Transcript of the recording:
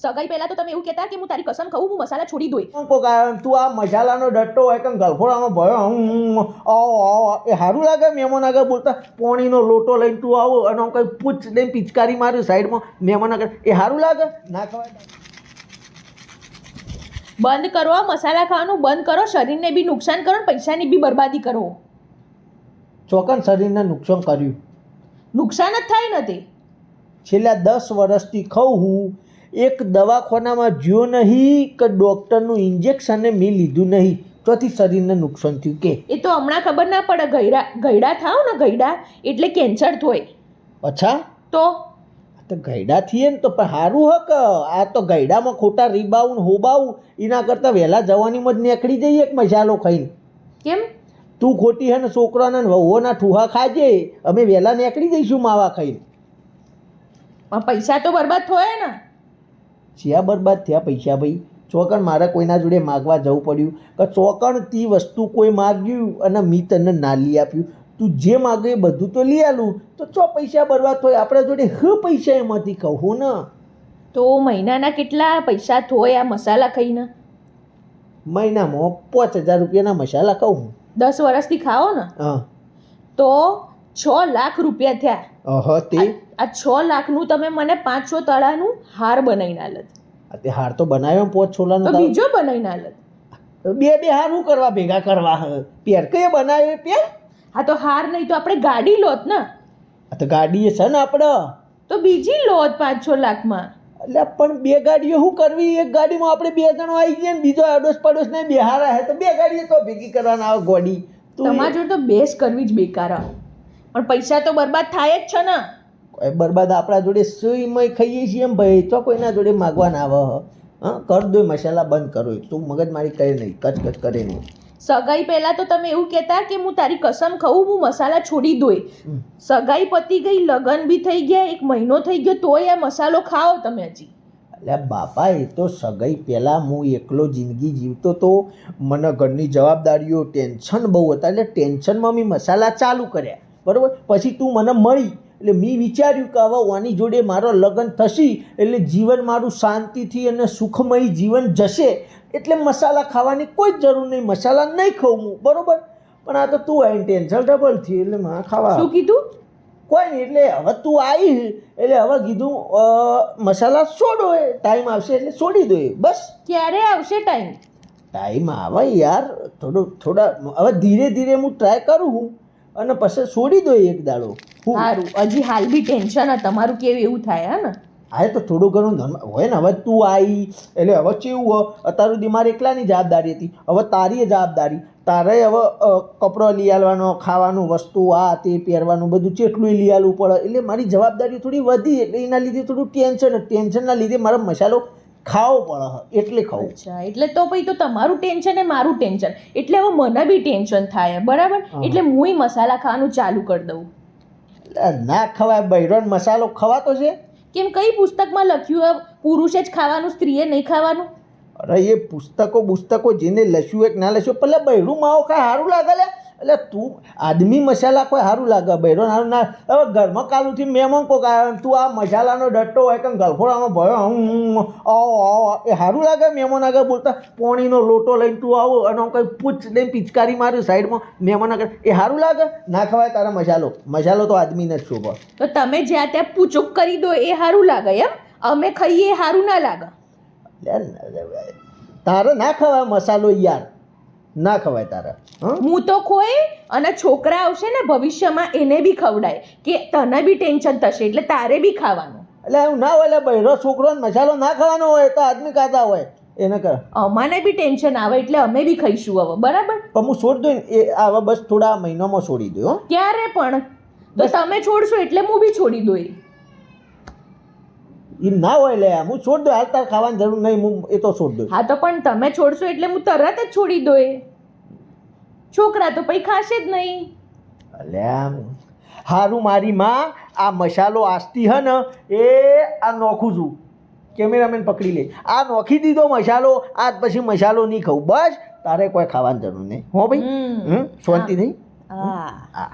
સગાઈ પહેલા તો તમે એવું કહેતા કે હું તારી કસમ ખાઉં, હું મસાલા છોડી દઉં. તું આ મસાલાનો ડટ્ટો હોય કે ગલફોડાનો ભયો એ સારું લાગે? મહેમાન આગળ બોલતા પોણીનો લોટો લઈને તું આવો અને હું કંઈ પૂછ દઈને પિચકારી માર્યું સાઈડમાં મહેમાન આગળ, એ સારું લાગે? ના ખવાય. બંધ કરો મસાલા ખાવાનું, બંધ કરો. શરીરને બી નુકસાન કરો, પૈસાની બી બરબાદી કરો. ચોકન શરીરને નુકસાન કર્યું? નુકસાન જ થાય નથી. છેલ્લા 10 વર્ષથી ખાઉં હું, એક દવાખાનામાં જ્યો નહીં કે ડૉક્ટરનું ઇન્જેક્શન મેં લીધું નહીં, ચોથી શરીરને નુકસાન થયું કે? એ તો હમણાં ખબર ના પડે. ગયડા થાવ ને, ગયડા એટલે કેન્સર થાય. અચ્છા, તો ગયડા થઈએ ને તો પણ સારું હક. આ તો ગયડામાં ખોટા રીબાવું ને હોબાવું, એના કરતાં વહેલા જવાનીમાં જ નીકળી જઈએ એક મસાલો ખાઈને. કેમ? તું ખોટી હે ને છોકરાના વહુઓના ઠુહા ખાજે, અમે વહેલા નીકળી જઈશું માવા ખાઈને. પણ પૈસા તો બરબાદ થયા ને. જ્યાં બરબાદ થયા પૈસા ભાઈ? ચોકણ મારે કોઈના જોડે માગવા જવું પડ્યું કે ચોકણ તી વસ્તુ કોઈ માગ્યું અને મેં તને ના લઈ આપ્યું? તું જે માગે એ બધું તો લઈ આલું, તો ચો પૈસા બરબાદ થાય આપણા જોડે? પૈસા એમાંથી કહું ને. તો મહિનાના કેટલા પૈસા થોય આ મસાલા ખાઈને? મહિનામાં 5000 રૂપિયાના મસાલા ખાઉં. 10 વર્ષથી ખાઓ ને તો 6 લાખ રૂપિયા થયા. તે આ 6 લાખનું તમે મને 500 તળાનું હાર બનાવીને આલત. તે હાર તો બનાવ્યો 5 છોલાનો, તો બીજો બનાવીને આલત. બે હાર હું કરવા ભેગા કરવા? પેર કઈ બનાવ્યો પેર? હા તો હાર નહીં તો આપણે ગાડી લોત ને. તો ગાડી છે ને આપણે, તો બીજી લોત 5-6 લાખમાં. એટલે પણ 2 ગાડીઓ શું કરવી? એક ગાડીમાં આપણે 2 જણો આવી ગયા ને બીજો આડોશ પડોશ ને બિહારા હે, તો 2 ગાડીઓ તો ભેગી કરવાના આવે ગોડી. તમારા જોડે તો બેસ કરવી જ બેકાર. પણ પૈસા તો બરબાદ થાય જ છે ને. બરબાદ આપણા જોડે સુઈમય ખાઈએ છીએ એમ ભાઈ, તો કોઈના જોડે માગવા ના આવે. હા, કર દો મસાલા બંધ કરો. તું મગજમારી કરે નહીં, કચકચ કરે નહીં. સગાઈ પહેલા તો તમે એવું કહેતા કે હું તારી કસમ ખાઉં, હું મસાલા છોડી દઉં. સગાઈ પતી ગઈ, લગ્ન બી થઈ ગયા, 1 મહિનો થઈ ગયો, તોય આ મસાલો ખાઓ તમે હજી? એટલે બાપા, એ તો સગાઈ પહેલાં હું એકલો જિંદગી જીવતો તો, મને ઘરની જવાબદારીઓ ટેન્શન બહુ હતા, એટલે ટેન્શનમાં મેં મસાલા ચાલુ કર્યા. બરાબર, પછી તું મને મળી એટલે મેં વિચાર્યું કે હવે આની જોડે મારો લગ્ન થશે એટલે જીવન મારું શાંતિથી અને સુખમય જીવન જશે, એટલે મસાલા ખાવાની કોઈ જ જરૂર નહીં, મસાલા નહીં ખાઉં હું. બરાબર, પણ આ તો તું આવીને ટેન્શન ડબલ થયું એટલે માં ખાવા. શું કીધું? કોઈ નહીં, એટલે હવે તું આવી એટલે હવે કીધું મસાલા છોડો, ટાઈમ આવશે એટલે છોડી દો. બસ. ક્યારે આવશે ટાઈમ? ટાઈમ આવે યાર, થોડા હવે ધીરે ધીરે હું ટ્રાય કરું હું અને પછી છોડી દો એક દાડો. સારું, હજી હાલ બી ટેન્શન હે તમારું, કેવું એવું થાય હે ને? હા, તો થોડું ઘણું હોય ને. હવે તું આવી એટલે હવે કેવું હોય, અત્યાર સુધી મારી એકલાની જવાબદારી હતી, હવે તારી જવાબદારી. તારે હવે કપડો લઈ આવવાનો, ખાવાનું વસ્તુ આ તે પહેરવાનું બધું કેટલું લઈ આવવું પડે, એટલે મારી જવાબદારી થોડી વધી, એટલે એના લીધે થોડું ટેન્શનના લીધે મારો મસાલો ખાવો પડે, એટલે ખાવું. અચ્છા, એટલે તો પછી તો તમારું ટેન્શન એ મારું ટેન્શન, એટલે હવે મને બી ટેન્શન થાય. બરાબર, એટલે હુંય મસાલા ખાવાનું ચાલુ કરી દઉં. ના ખવાય બૈરોન મસાલો ખવાતો છે? કેમ, કઈ પુસ્તકમાં લખ્યું પુરુષે જ ખાવાનું, સ્ત્રીએ નહીં ખાવાનું? અરે એ પુસ્તકો જેને લખ્યું એક ના લખ્યું, પેલા બૈરું માવો ખાય સારું લાગે લે? એટલે તું આદમી મસાલા કોઈ સારું લાગે, બૈરો સારું ના. હવે ઘરમાં કાલુથી મહેમાન કોક આવે, તું આ મસાલાનો ડટ્ટો હોય કે ગલફોડાનો ભયો એ સારું લાગે? મહેમાન આગળ બોલતા પોણીનો લોટો લઈને તું આવો અને હું કંઈ પૂછ દઈને પિચકારી માર્યું સાઈડમાં મહેમાન આગળ, એ સારું લાગે? ના ખવાય તારા મસાલો તો આદમીને જ શોભે. તો તમે જ્યાં ત્યાં પૂચુક કરી દો એ સારું લાગે એમ? અમે ખાઈએ એ સારું ના લાગે? તારે ના ખવાય મસાલો યાર, ના ખવાય તારે. હું તો ખોય અને છોકરા આવશે ને ભવિષ્યમાં એને બી ખવડાય કે તને બી ટેન્શન થશે એટલે તારે બી ખાવાનું. એટલે એવું ના હોય, એટલે બૈરો છોકરો મસાલો ના ખાવાનો હોય તો આદમી ખાતા હોય એને કર. અમાને બી ટેન્શન આવે એટલે અમે બી ખાઈશું હવે. બરાબર, પણ હું છોડી દઉં ને, એ હવે બસ થોડા મહિનામાં છોડી દઉં. ક્યારે પણ? તો તમે છોડશો એટલે હું બી છોડી દઉં. એ ના હોય, લે હું છોડ દઉં, હાલ તાર ખાવાની જરૂર નહીં, હું એ તો છોડ દઉં. હા, તો પણ તમે છોડશો એટલે હું તરત જ છોડી દઉં. છોકરા તો પછી ખાશે જ નહીં. એટલે હારું મારી માં, આ મસાલો આસ્તી હે ને એ આ નોખું છું, કેમેરામેન પકડી લે, આ નોખી દીધો મસાલો, આજ પછી મસાલો નહીં ખાવું. બસ, તારે કોઈ ખાવાની જરૂર નહીં. હો ભાઈ, શાંતિ નહીં. હા.